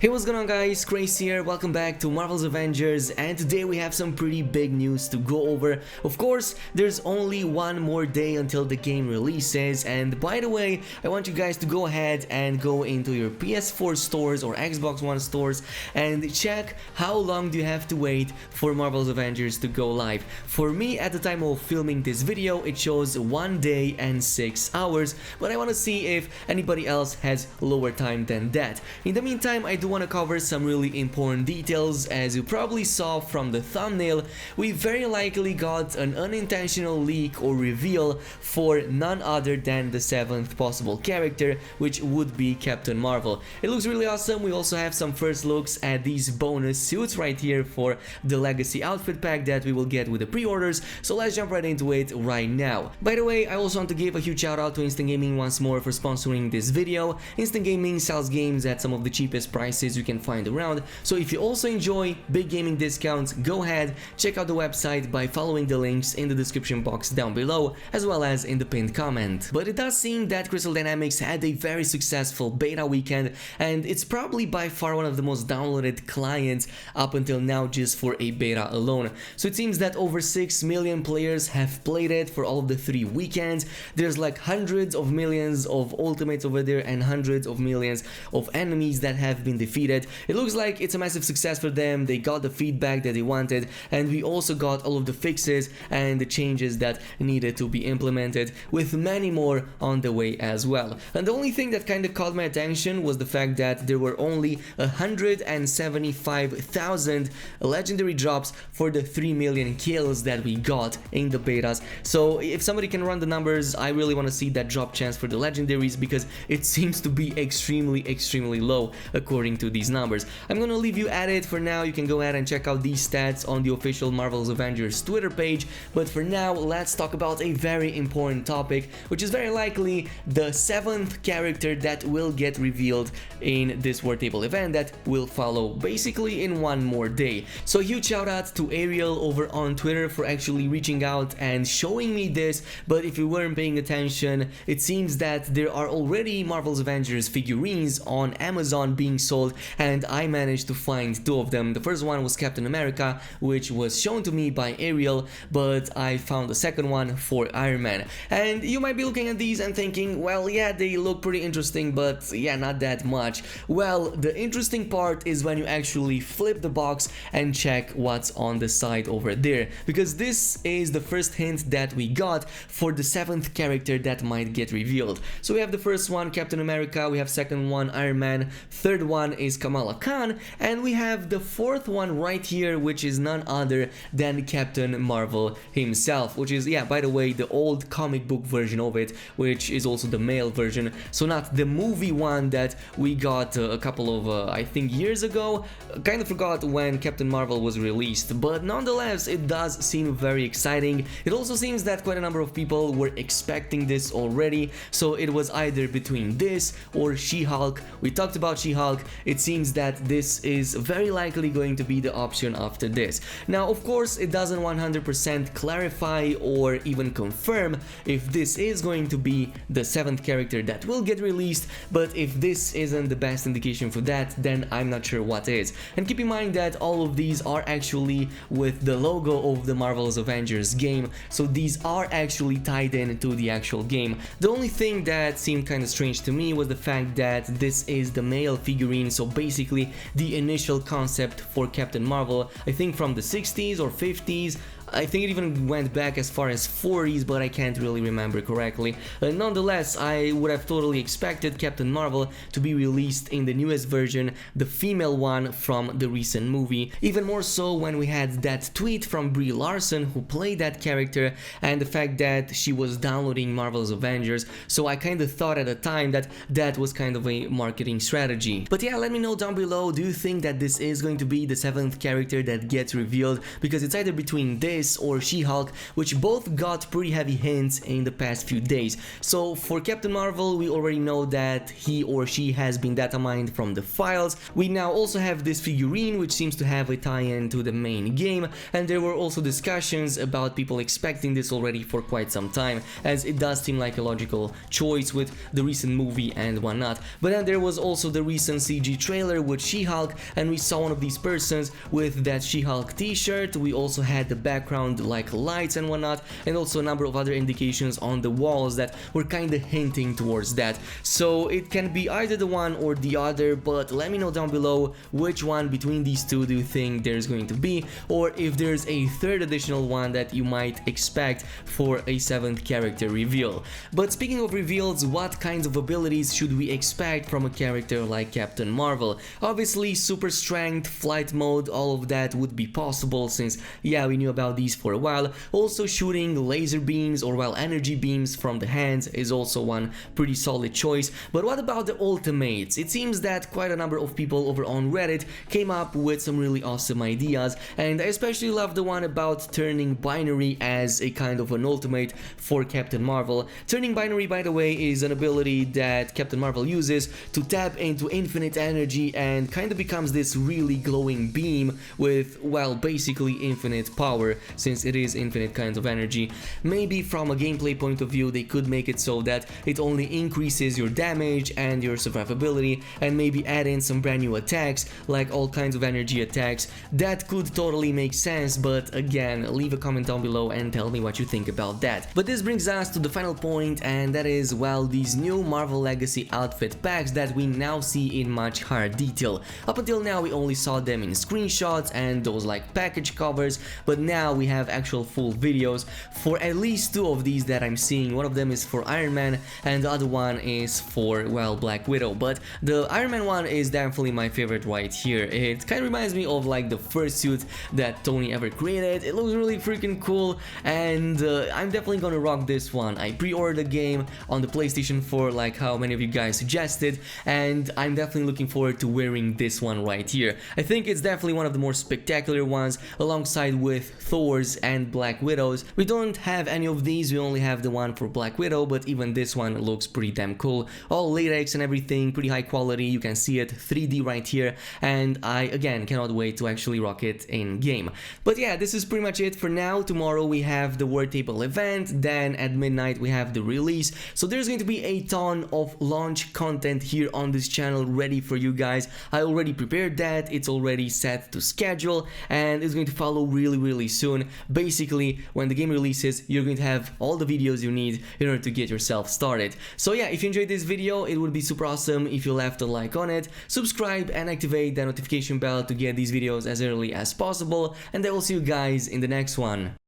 Hey, what's going on guys, Khraze here, welcome back to Marvel's Avengers, and today we have some pretty big news to go over. Of course, there's only one more day until the game releases, and by the way, I want you guys to go ahead and go into your PS4 stores or Xbox One stores and check how long do you have to wait for Marvel's Avengers to go live. For me, at the time of filming this video, it shows 1 day and 6 hours, but I want to see if anybody else has lower time than that. In the meantime, I do want to cover some really important details. As you probably saw from the thumbnail, we very likely got an unintentional leak or reveal for none other than the 7th possible character, which would be Captain Marvel. It looks really awesome. We also have some first looks at these bonus suits right here for the Legacy outfit pack that we will get with the pre-orders, so let's jump right into it right now. By the way, I also want to give a huge shout out to Instant Gaming once more for sponsoring this video. Instant Gaming sells games at some of the cheapest prices you can find around, so if you also enjoy big gaming discounts, go ahead, check out the website by following the links in the description box down below, as well as in the pinned comment. But it does seem that Crystal Dynamics had a very successful beta weekend, and it's probably by far one of the most downloaded clients up until now just for a beta alone. So it seems that over 6 million players have played it for all of the 3 weekends. There's like hundreds of millions of ultimates over there and hundreds of millions of enemies that have been defeated. It looks like it's a massive success for them. They got the feedback that they wanted, and we also got all of the fixes and the changes that needed to be implemented, with many more on the way as well. And the only thing that kind of caught my attention was the fact that there were only 175,000 legendary drops for the 3 million kills that we got in the betas. So if somebody can run the numbers, I really want to see that drop chance for the legendaries, because it seems to be extremely low according to these numbers. I'm gonna leave you at it for now. You can go ahead and check out these stats on the official Marvel's Avengers Twitter page, but for now let's talk about a very important topic, which is very likely the 7th character that will get revealed in this War Table event that will follow basically in one more day. So huge shout out to Ariel over on Twitter for actually reaching out and showing me this, but if you weren't paying attention, it seems that there are already Marvel's Avengers figurines on Amazon being sold, and I managed to find 2 of them. The first one was Captain America, which was shown to me by Ariel, but I found the second one for Iron Man. And you might be looking at these and thinking, well, yeah, they look pretty interesting, but yeah, not that much. Well, the interesting part is when you actually flip the box and check what's on the side over there, because this is the first hint that we got for the 7th character that might get revealed. So we have the first one, Captain America, we have second one, Iron Man, third one is Kamala Khan, and we have the 4th one right here, which is none other than Captain Marvel himself, which is, yeah, by the way, the old comic book version of it, which is also the male version, so not the movie one that we got a couple of I think years ago. Kind of forgot when Captain Marvel was released, but nonetheless it does seem very exciting. It also seems that quite a number of people were expecting this already, so it was either between this or She-Hulk. We talked about She-Hulk. It seems that this is very likely going to be the option after this. Now, of course, it doesn't 100% clarify or even confirm if this is going to be the 7th character that will get released, but if this isn't the best indication for that, then I'm not sure what is. And keep in mind that all of these are actually with the logo of the Marvel's Avengers game, so these are actually tied in to the actual game. The only thing that seemed kind of strange to me was the fact that this is the male figurine, so basically the initial concept for Captain Marvel, I think from the 60s or 50s. I think it even went back as far as 40s, but I can't really remember correctly. Nonetheless, I would have totally expected Captain Marvel to be released in the newest version, the female one from the recent movie. Even more so when we had that tweet from Brie Larson, who played that character, and the fact that she was downloading Marvel's Avengers, so I kind of thought at the time that that was kind of a marketing strategy. But yeah, let me know down below, do you think that this is going to be the 7th character that gets revealed? Because it's either between this this or She-Hulk, which both got pretty heavy hints in the past few days. So for Captain Marvel, we already know that he or she has been data mined from the files. We now also have this figurine, which seems to have a tie-in to the main game, and there were also discussions about people expecting this already for quite some time, as it does seem like a logical choice with the recent movie and whatnot. But then there was also the recent CG trailer with She-Hulk, and we saw one of these persons with that She-Hulk t-shirt. We also had the background like lights and whatnot, and also a number of other indications on the walls that were kinda hinting towards that. So it can be either the one or the other, but let me know down below which one between these two do you think there's going to be, or if there's a third additional one that you might expect for a 7th character reveal. But speaking of reveals, what kinds of abilities should we expect from a character like Captain Marvel? Obviously super strength, flight mode, all of that would be possible since yeah, we knew about these for a while. Also shooting laser beams or well energy beams from the hands is also one pretty solid choice. But what about the ultimates? It seems that quite a number of people over on Reddit came up with some really awesome ideas, and I especially love the one about turning binary as a kind of an ultimate for Captain Marvel. Turning binary, by the way, is an ability that Captain Marvel uses to tap into infinite energy and kind of becomes this really glowing beam with, well, basically infinite power, since it is infinite kinds of energy. Maybe from a gameplay point of view they could make it so that it only increases your damage and your survivability, and maybe add in some brand new attacks like all kinds of energy attacks. That could totally make sense, but again, leave a comment down below and tell me what you think about that. But this brings us to the final point, and that is, well, these new Marvel Legacy outfit packs that we now see in much higher detail. Up until now we only saw them in screenshots and those like package covers, but now we have actual full videos for at least two of these that I'm seeing. One of them is for Iron Man and the other one is for, well, Black Widow. But the Iron Man one is definitely my favorite right here. It kind of reminds me of like the first suit that Tony ever created. It looks really freaking cool, and I'm definitely gonna rock this one. I pre-ordered the game on the PlayStation 4 like how many of you guys suggested, and I'm definitely looking forward to wearing this one right here. I think it's definitely one of the more spectacular ones alongside with Thor's and Black Widow's. We don't have any of these, we only have the one for Black Widow, but even this one looks pretty damn cool. All latex and everything, pretty high quality, you can see it 3D right here, and I again cannot wait to actually rock it in game. But yeah, this is pretty much it for now. Tomorrow we have the Word Table event, then at midnight we have the release, so there's going to be a ton of launch content here on this channel ready for you guys. I already prepared that, it's already set to schedule, and it's going to follow really soon. Basically, when the game releases, you're going to have all the videos you need in order to get yourself started. So yeah, if you enjoyed this video, it would be super awesome if you left a like on it, subscribe and activate the notification bell to get these videos as early as possible, and I will see you guys in the next one.